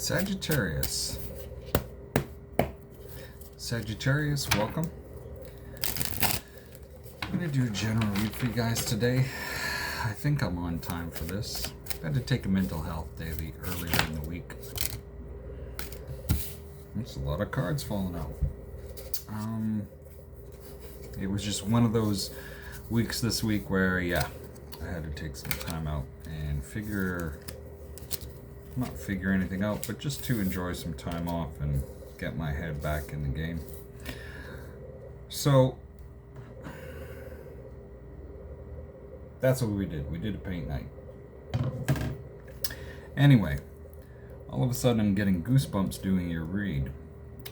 Sagittarius. Sagittarius, welcome. I'm going to do a general read for you guys today. I think I'm on time for this. I had to take a mental health day earlier in the week. There's a lot of cards falling out. It was just one of those weeks this week where, yeah, I had to take some time out and not figure anything out, but just to enjoy some time off and get my head back in the game. So that's what we did. We did a paint night. Anyway, all of a sudden I'm getting goosebumps doing your read.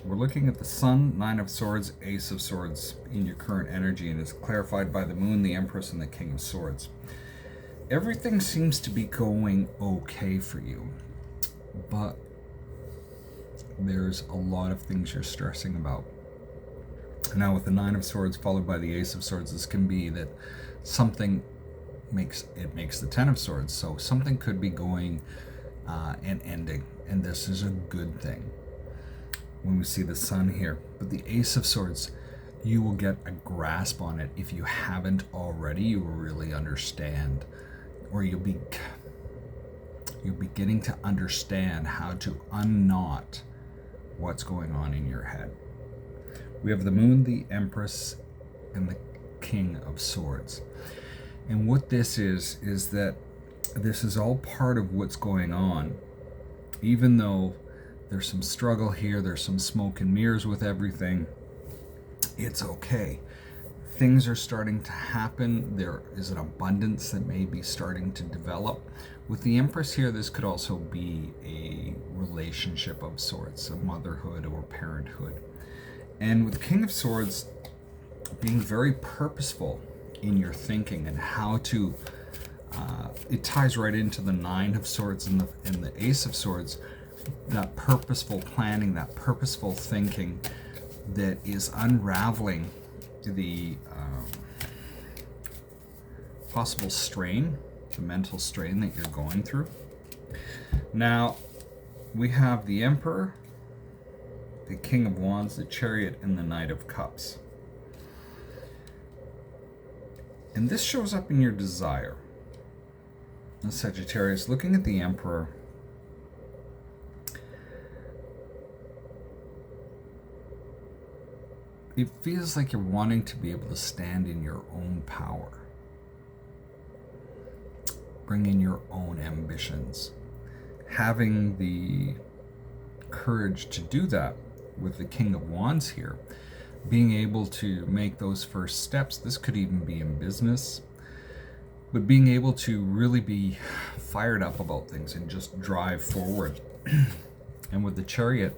We're looking at the Sun, Nine of Swords, Ace of Swords in your current energy, and it's clarified by the Moon, the Empress, and the King of Swords. Everything seems to be going okay for you, but there's a lot of things you're stressing about. Now with the Nine of Swords followed by the Ace of Swords, this can be that something makes the Ten of Swords. So something could be going and ending, and this is a good thing when we see the Sun here. But the Ace of Swords, you will get a grasp on it. If you haven't already, you will really understand, or you'll be beginning to understand how to unknot what's going on in your head. We have the Moon, the Empress, and the King of Swords. And what this is that this is all part of what's going on. Even though there's some struggle here, there's some smoke and mirrors with everything, it's okay. Things are starting to happen. There is an abundance that may be starting to develop. With the Empress here, this could also be a relationship of sorts, a motherhood or parenthood. And with the King of Swords, being very purposeful in your thinking and how to, it ties right into the Nine of Swords and the Ace of Swords, that purposeful planning, that purposeful thinking that is unraveling the possible strain, the mental strain that you're going through. Now, we have the Emperor, the King of Wands, the Chariot, and the Knight of Cups. And this shows up in your desire. Now, Sagittarius, looking at the Emperor, it feels like you're wanting to be able to stand in your own power. Bring in your own ambitions. Having the courage to do that with the King of Wands here. Being able to make those first steps. This could even be in business. But being able to really be fired up about things and just drive forward. And with the Chariot,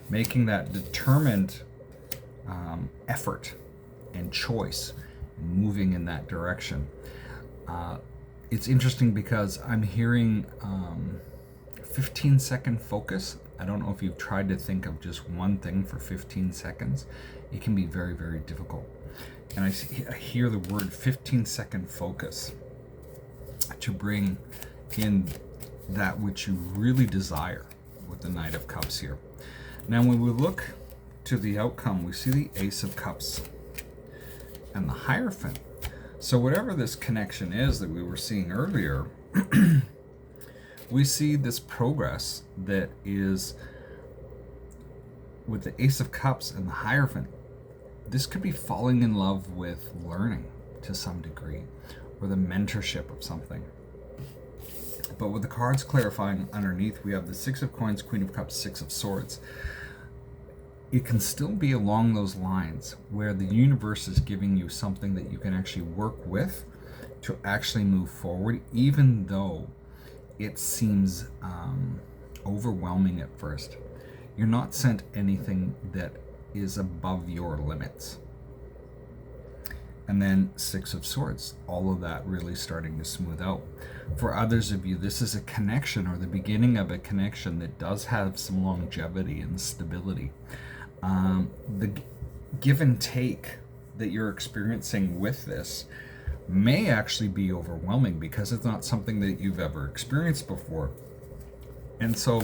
making that determined effort and choice, moving in that direction. It's interesting because I'm hearing 15-second focus. I don't know if you've tried to think of just one thing for 15 seconds. It can be very, very difficult. And I hear the word 15-second focus to bring in that which you really desire with the Knight of Cups here. Now, when we look to the outcome, we see the Ace of Cups and the Hierophant. So whatever this connection is that we were seeing earlier, we see this progress that is with the Ace of Cups and the Hierophant. This could be falling in love with learning to some degree, or the mentorship of something. But with the cards clarifying underneath, we have the Six of Coins, Queen of Cups, Six of Swords. It can still be along those lines where the universe is giving you something that you can actually work with to actually move forward, even though it seems overwhelming at first. You're not sent anything that is above your limits. And then Six of Swords, all of that really starting to smooth out. For others of you, this is a connection or the beginning of a connection that does have some longevity and stability. The give and take that you're experiencing with this may actually be overwhelming because it's not something that you've ever experienced before. And so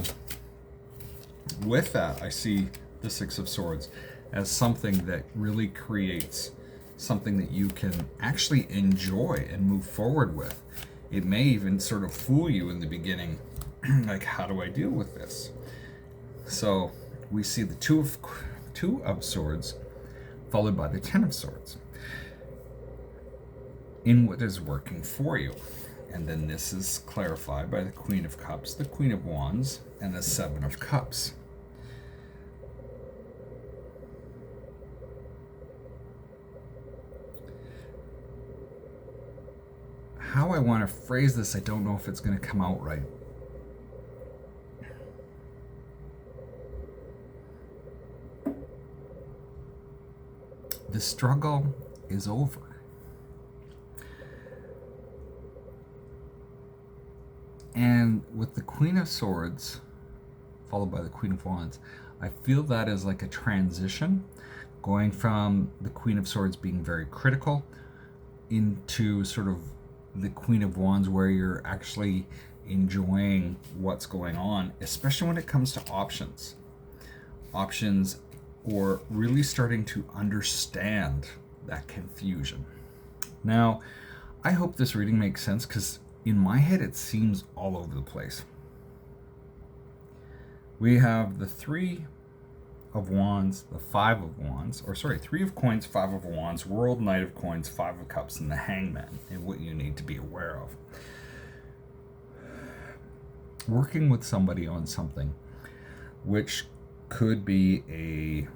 With that, I see the Six of Swords as something that really creates something that you can actually enjoy and move forward with. It may even sort of fool you in the beginning, like, how do I deal with this? So we see the Two of Swords followed by the Ten of Swords in what is working for you. And then this is clarified by the Queen of Cups, the Queen of Wands, and the Seven of Cups. How I want to phrase this, I don't know if it's going to come out right. The struggle is over. And with the Queen of Swords, followed by the Queen of Wands, I feel that is like a transition, going from the Queen of Swords being very critical into sort of the Queen of Wands, where you're actually enjoying what's going on, especially when it comes to options, or really starting to understand that confusion. Now, I hope this reading makes sense, because in my head it seems all over the place. We have the Three of Wands, the Five of Wands, Three of Coins, Five of Wands, World, Knight of Coins, Five of Cups, and the Hangman, and what you need to be aware of. Working with somebody on something, which could be a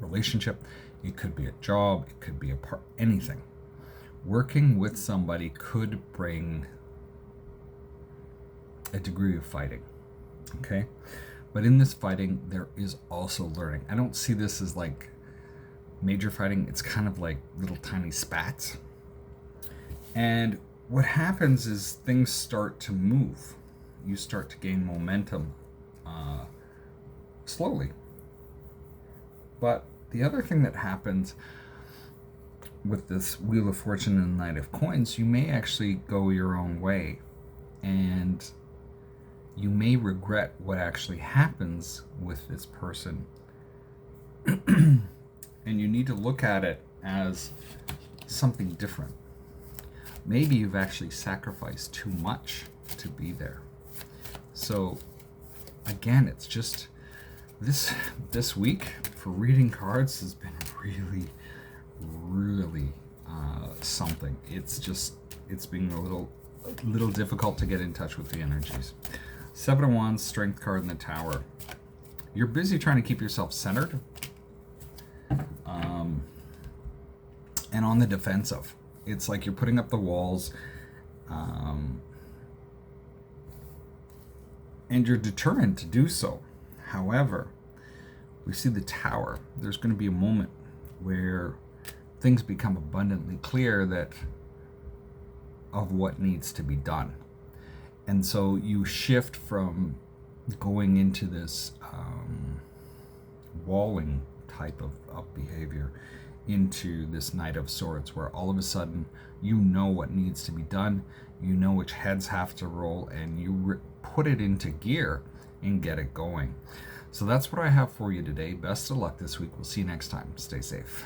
relationship, it could be a job, it could be anything. Working with somebody could bring a degree of fighting, okay? But in this fighting, there is also learning. I don't see this as like major fighting. It's kind of like little tiny spats. And what happens is things start to move. You start to gain momentum slowly. But the other thing that happens with this Wheel of Fortune and Knight of Coins, you may actually go your own way, and you may regret what actually happens with this person. And you need to look at it as something different. Maybe you've actually sacrificed too much to be there. So again, it's just this week for reading cards has been really something. It's been a little difficult to get in touch with the energies. Seven of Wands, Strength card in the Tower. You're busy trying to keep yourself centered and on the defensive. It's like you're putting up the walls, and you're determined to do so. However, we see the Tower. There's going to be a moment where things become abundantly clear of what needs to be done. And so you shift from going into this walling type of behavior into this Knight of Swords, where all of a sudden you know what needs to be done, you know which heads have to roll, and you put it into gear and get it going. So that's what I have for you today. Best of luck this week. We'll see you next time. Stay safe.